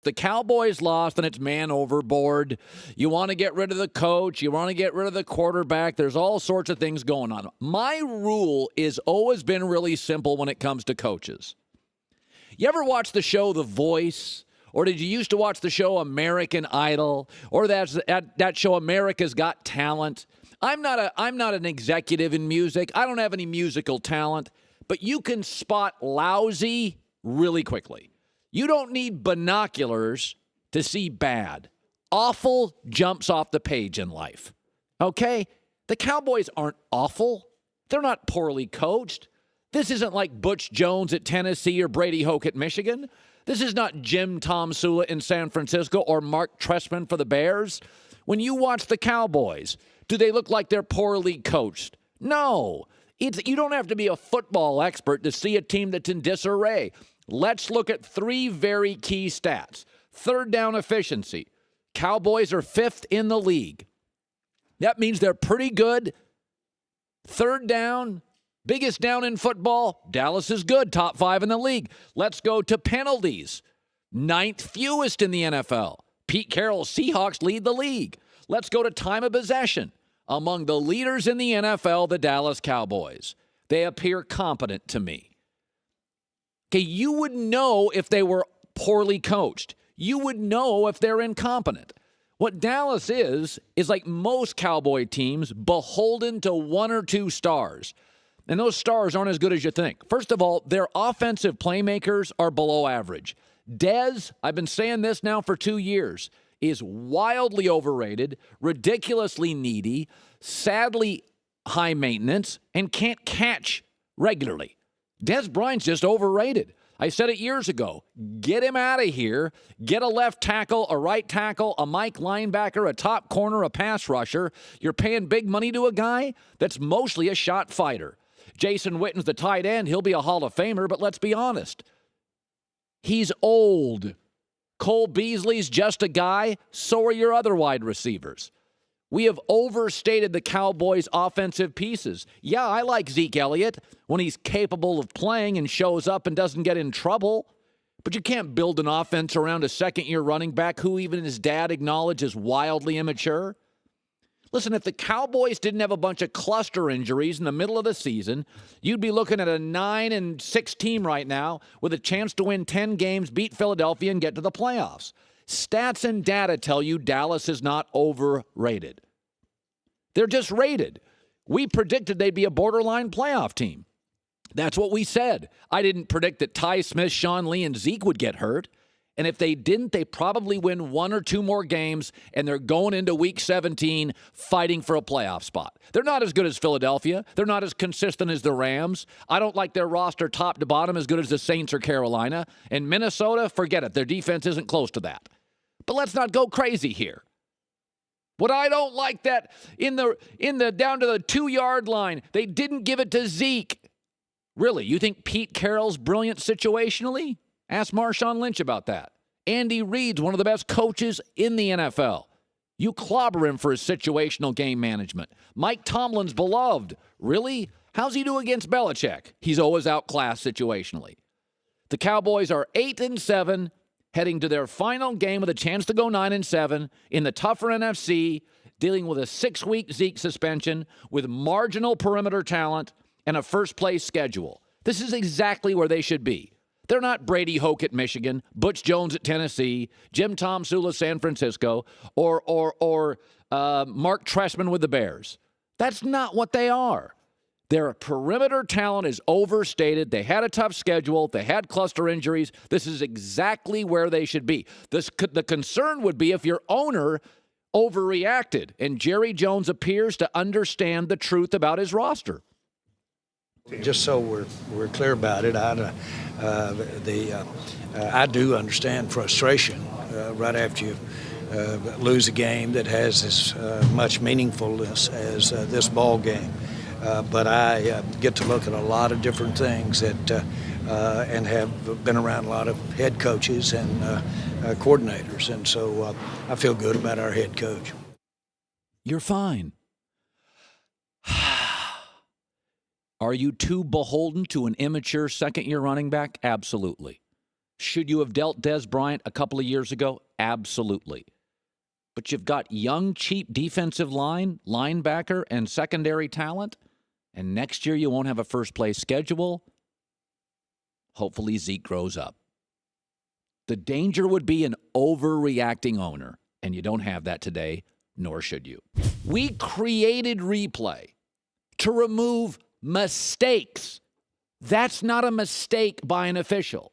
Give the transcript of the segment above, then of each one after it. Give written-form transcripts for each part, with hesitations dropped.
The Cowboys lost, and it's man overboard. You want to get rid of the coach. You want to get rid of the quarterback. There's all sorts of things going on. My rule is always been really simple when it comes to coaches. You ever watch the show The Voice? Or did you used to watch the show American Idol? Or that show America's Got Talent? I'm not an executive in music. I don't have any musical talent. But you can spot lousy really quickly. You don't need binoculars to see bad. Awful jumps off the page in life. Okay? The Cowboys aren't awful. They're not poorly coached. This isn't like Butch Jones at Tennessee or Brady Hoke at Michigan. This is not Jim Tom Sula in San Francisco or Mark Trestman for the Bears. When you watch the Cowboys, do they look like they're poorly coached? No. You don't have to be a football expert to see a team that's in disarray. Let's look at three very key stats. Third down efficiency. Cowboys are 5th in the league. That means they're pretty good. Third down, biggest down in football. Dallas is good, top 5 in the league. Let's go to penalties. 9th fewest in the NFL. Pete Carroll's Seahawks lead the league. Let's go to time of possession. Among the leaders in the NFL, the Dallas Cowboys. They appear competent to me. Okay, you would know if they were poorly coached. You would know if they're incompetent. What Dallas is like most Cowboy teams beholden to one or two stars. And those stars aren't as good as you think. First of all, their offensive playmakers are below average. Dez, I've been saying this now for 2 years, is wildly overrated, ridiculously needy, sadly high maintenance, and can't catch regularly. Dez Bryant's just overrated. I said it years ago. Get him out of here. Get a left tackle, a right tackle, a Mike linebacker, a top corner, a pass rusher. You're paying big money to a guy that's mostly a shot fighter. Jason Witten's the tight end. He'll be a Hall of Famer, but let's be honest. He's old. Cole Beasley's just a guy. So are your other wide receivers. We have overstated the Cowboys' offensive pieces. Yeah, I like Zeke Elliott when he's capable of playing and shows up and doesn't get in trouble. But you can't build an offense around a second-year running back who even his dad acknowledges wildly immature. Listen, if the Cowboys didn't have a bunch of cluster injuries in the middle of the season, you'd be looking at a 9-6 team right now with a chance to win 10 games, beat Philadelphia, and get to the playoffs. Stats and data tell you Dallas is not overrated. They're just rated. We predicted they'd be a borderline playoff team. That's what we said. I didn't predict that Ty Smith, Sean Lee, and Zeke would get hurt. And if they didn't, they probably win 1 or 2 more games, and they're going into Week 17 fighting for a playoff spot. They're not as good as Philadelphia. They're not as consistent as the Rams. I don't like their roster top to bottom as good as the Saints or Carolina. And Minnesota, forget it. Their defense isn't close to that. But let's not go crazy here. What I don't like that in the down to the 2-yard line, they didn't give it to Zeke. Really, you think Pete Carroll's brilliant situationally? Ask Marshawn Lynch about that. Andy Reid's one of the best coaches in the NFL. You clobber him for his situational game management. Mike Tomlin's beloved. Really? How's he do against Belichick? He's always outclassed situationally. The Cowboys are 8-7. Heading to their final game with a chance to go 9-7 in the tougher NFC, dealing with a 6-week Zeke suspension with marginal perimeter talent and a first-place schedule. This is exactly where they should be. They're not Brady Hoke at Michigan, Butch Jones at Tennessee, Jim Tom Sula San Francisco, or Mark Trestman with the Bears. That's not what they are. Their perimeter talent is overstated. They had a tough schedule. They had cluster injuries. This is exactly where they should be. The concern would be if your owner overreacted, and Jerry Jones appears to understand the truth about his roster. Just so we're clear about it, I do understand frustration right after you lose a game that has as much meaningfulness as this ball game. But I get to look at a lot of different things and have been around a lot of head coaches and coordinators, and so I feel good about our head coach. You're fine. Are you too beholden to an immature second-year running back? Absolutely. Should you have dealt Des Bryant a couple of years ago? Absolutely. But you've got young, cheap defensive line, linebacker, and secondary talent, and next year you won't have a first-place schedule. Hopefully Zeke grows up. The danger would be an overreacting owner, and you don't have that today, nor should you. We created replay to remove mistakes. That's not a mistake by an official.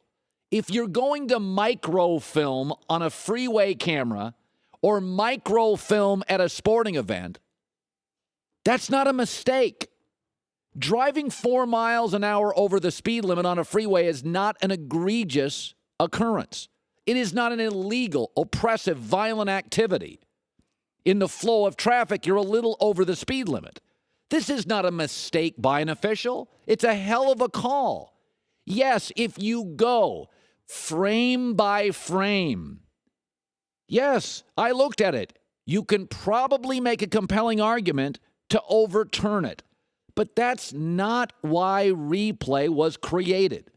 If you're going to microfilm on a freeway camera or microfilm at a sporting event, that's not a mistake. Driving 4 miles an hour over the speed limit on a freeway is not an egregious occurrence. It is not an illegal, oppressive, violent activity. In the flow of traffic, you're a little over the speed limit. This is not a mistake by an official. It's a hell of a call. Yes, if you go frame by frame, yes, I looked at it. You can probably make a compelling argument to overturn it. But that's not why replay was created.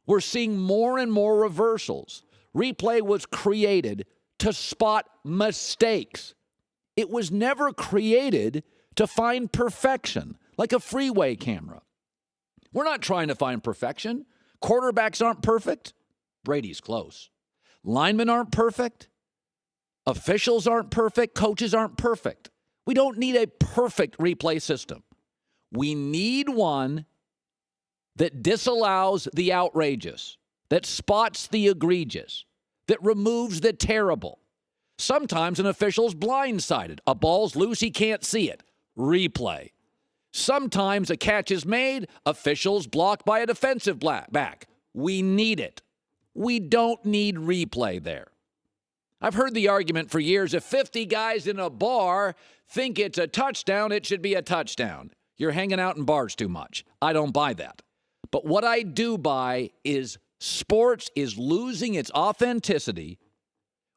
We're seeing more and more reversals. Replay was created to spot mistakes. It was never created to find perfection, like a freeway camera. We're not trying to find perfection. Quarterbacks aren't perfect. Brady's close. Linemen aren't perfect. Officials aren't perfect. Coaches aren't perfect. We don't need a perfect replay system. We need one that disallows the outrageous, that spots the egregious, that removes the terrible. Sometimes an official's blindsided. A ball's loose, he can't see it. Replay. Sometimes a catch is made, officials blocked by a defensive back. We need it. We don't need replay there. I've heard the argument for years, if 50 guys in a bar think it's a touchdown, it should be a touchdown. You're hanging out in bars too much. I don't buy that. But what I do buy is sports is losing its authenticity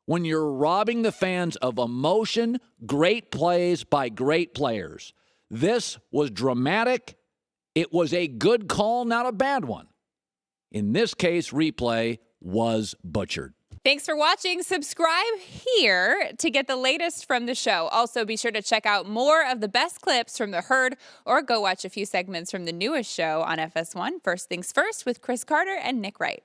when you're robbing the fans of emotion, great plays by great players. This was dramatic. It was a good call, not a bad one. In this case, replay was butchered. Thanks for watching. Subscribe here to get the latest from the show. Also, be sure to check out more of the best clips from The Herd or go watch a few segments from the newest show on FS1, First Things First, with Chris Carter and Nick Wright.